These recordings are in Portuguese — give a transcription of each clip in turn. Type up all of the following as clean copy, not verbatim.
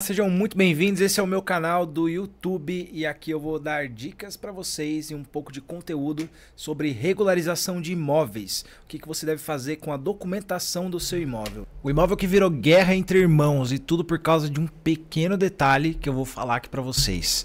Sejam muito bem-vindos, esse é o meu canal do YouTube e aqui eu vou dar dicas para vocês e um pouco de conteúdo sobre regularização de imóveis. O que você deve fazer com a documentação do seu imóvel. O imóvel que virou guerra entre irmãos e tudo por causa de um pequeno detalhe que eu vou falar aqui para vocês.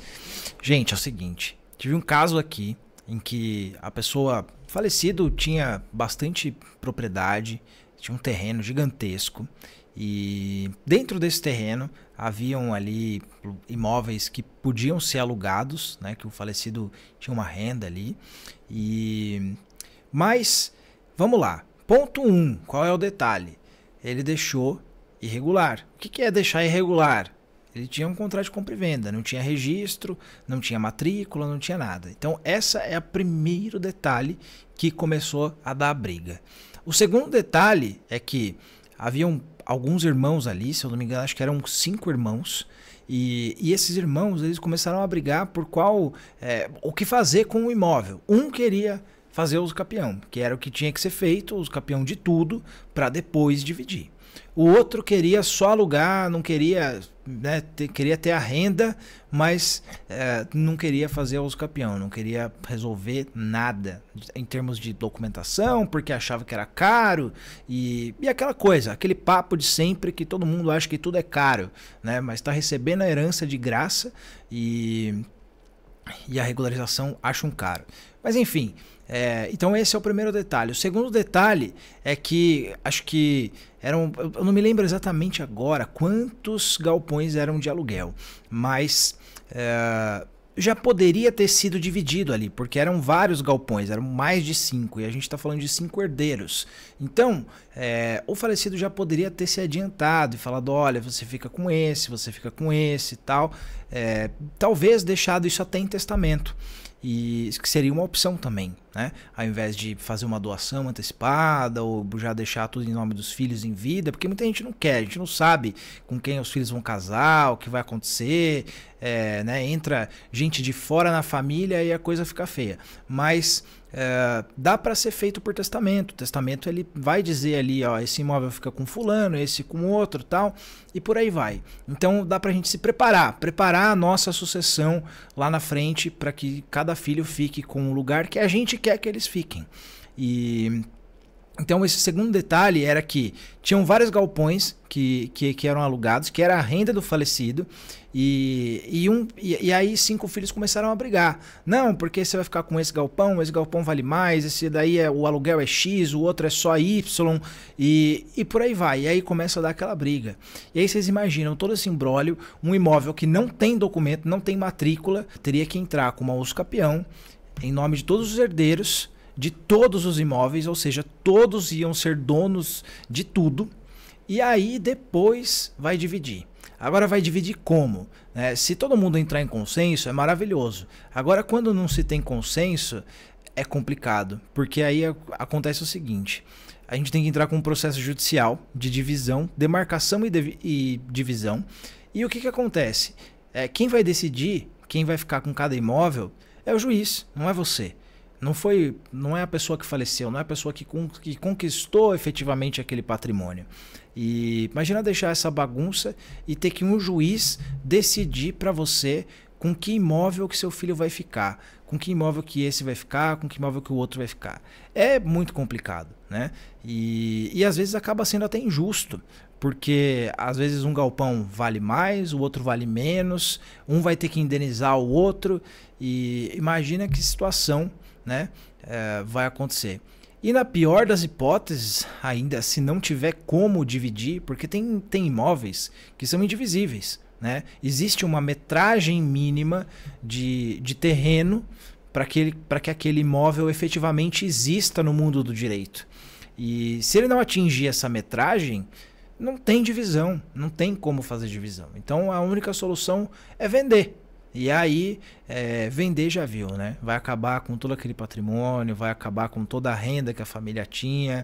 Gente, é o seguinte, tive um caso aqui em que a pessoa falecido tinha bastante propriedade, tinha um terreno gigantesco. E dentro desse terreno haviam ali imóveis que podiam ser alugados, né, que o falecido tinha uma renda ali. Mas vamos lá. Ponto 1, qual é o detalhe? Ele deixou irregular. O que é deixar irregular? Ele tinha um contrato de compra e venda, não tinha registro, não tinha matrícula, não tinha nada. Então essa é o primeiro detalhe que começou a dar briga. O segundo detalhe é que haviam alguns irmãos ali, se eu não me engano, acho que eram 5 irmãos. E esses irmãos, eles começaram a brigar por o que fazer com o imóvel. Um queria fazer o usucapião, que era o que tinha que ser feito, o usucapião de tudo, para depois dividir. O outro queria só alugar, não queria, né, queria ter a renda, mas não queria fazer o usucapião, não queria resolver nada em termos de documentação, porque achava que era caro e aquela coisa, aquele papo de sempre que todo mundo acha que tudo é caro, né, mas está recebendo a herança de graça e a regularização acham caro. Mas enfim, então esse é o primeiro detalhe. O segundo detalhe é que acho que eu não me lembro exatamente agora quantos galpões eram de aluguel, mas já poderia ter sido dividido ali, porque eram vários galpões, eram mais de 5, e a gente está falando de 5 herdeiros. Então, o falecido já poderia ter se adiantado e falado, olha, você fica com esse e tal. Talvez deixado isso até em testamento. E que seria uma opção também, né? Ao invés de fazer uma doação antecipada ou já deixar tudo em nome dos filhos em vida, porque muita gente não quer, a gente não sabe com quem os filhos vão casar, o que vai acontecer, né? Entra gente de fora na família e a coisa fica feia. Mas dá para ser feito por testamento. O testamento ele vai dizer ali, ó, esse imóvel fica com fulano, esse com outro, tal, e por aí vai. Então dá para a gente se preparar a nossa sucessão lá na frente para que cada filho fique com o lugar que a gente quer que eles fiquem. Então esse segundo detalhe era que tinham vários galpões que eram alugados, que era a renda do falecido, e aí 5 filhos começaram a brigar. Não, porque você vai ficar com esse galpão vale mais, esse daí o aluguel é X, o outro é só Y, e por aí vai. E aí começa a dar aquela briga. E aí vocês imaginam todo esse imbróglio, um imóvel que não tem documento, não tem matrícula, teria que entrar com uma usucapião em nome de todos os herdeiros, de todos os imóveis, ou seja, todos iam ser donos de tudo, e aí depois vai dividir. Agora vai dividir como? Se todo mundo entrar em consenso, é maravilhoso. Agora, quando não se tem consenso, é complicado, porque aí acontece o seguinte, a gente tem que entrar com um processo judicial de divisão, demarcação e divisão, e o que acontece? Quem vai decidir, quem vai ficar com cada imóvel, é o juiz, não é você. Não é a pessoa que faleceu, não é a pessoa que conquistou efetivamente aquele patrimônio. E imagina deixar essa bagunça e ter que um juiz decidir para você com que imóvel que seu filho vai ficar, com que imóvel que esse vai ficar, com que imóvel que o outro vai ficar. É muito complicado, né? E às vezes acaba sendo até injusto, porque às vezes um galpão vale mais, o outro vale menos, um vai ter que indenizar o outro, e imagina que situação, né, vai acontecer. E na pior das hipóteses, ainda se não tiver como dividir, porque tem imóveis que são indivisíveis, né? Existe uma metragem mínima de terreno para que aquele imóvel efetivamente exista no mundo do direito. E se ele não atingir essa metragem, não tem divisão, não tem como fazer divisão. Então a única solução é vender. E aí, vender já viu, né? Vai acabar com todo aquele patrimônio, vai acabar com toda a renda que a família tinha.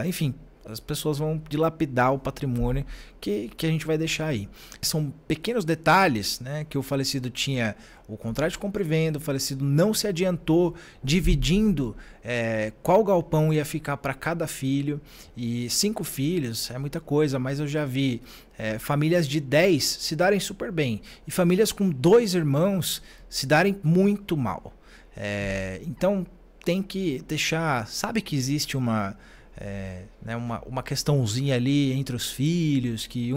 Enfim, as pessoas vão dilapidar o patrimônio que a gente vai deixar aí. São pequenos detalhes, né, que o falecido tinha o contrato de compra e venda, o falecido não se adiantou dividindo qual galpão ia ficar para cada filho. E 5 filhos é muita coisa, mas eu já vi famílias de 10 se darem super bem e famílias com 2 irmãos se darem muito mal. Então tem que deixar, sabe que existe uma questãozinha ali entre os filhos, que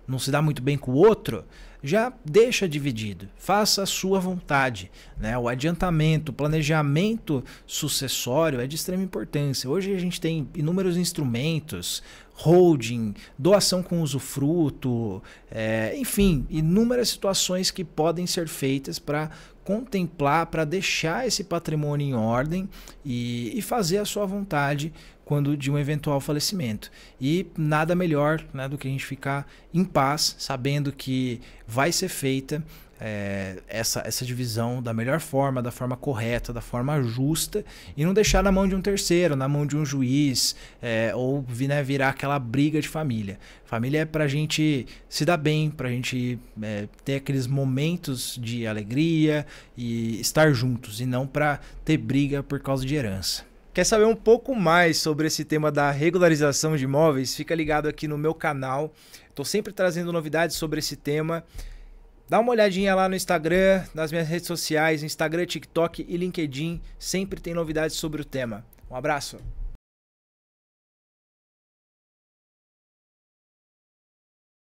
não se dá muito bem com o outro, já deixa dividido, faça a sua vontade, né? O adiantamento, o planejamento sucessório é de extrema importância. Hoje a gente tem inúmeros instrumentos, holding, doação com usufruto, enfim, inúmeras situações que podem ser feitas para contemplar, para deixar esse patrimônio em ordem e fazer a sua vontade quando de um eventual falecimento. E nada melhor, né, do que a gente ficar em paz, sabendo que vai ser feita essa divisão da melhor forma, da forma correta, da forma justa, e não deixar na mão de um terceiro, na mão de um juiz, ou virar aquela briga de família. Família é pra gente se dar bem, pra gente ter aqueles momentos de alegria e estar juntos, e não pra ter briga por causa de herança. Quer saber um pouco mais sobre esse tema da regularização de imóveis? Fica ligado aqui no meu canal. Estou sempre trazendo novidades sobre esse tema. Dá uma olhadinha lá no Instagram, nas minhas redes sociais, Instagram, TikTok e LinkedIn. Sempre tem novidades sobre o tema. Um abraço!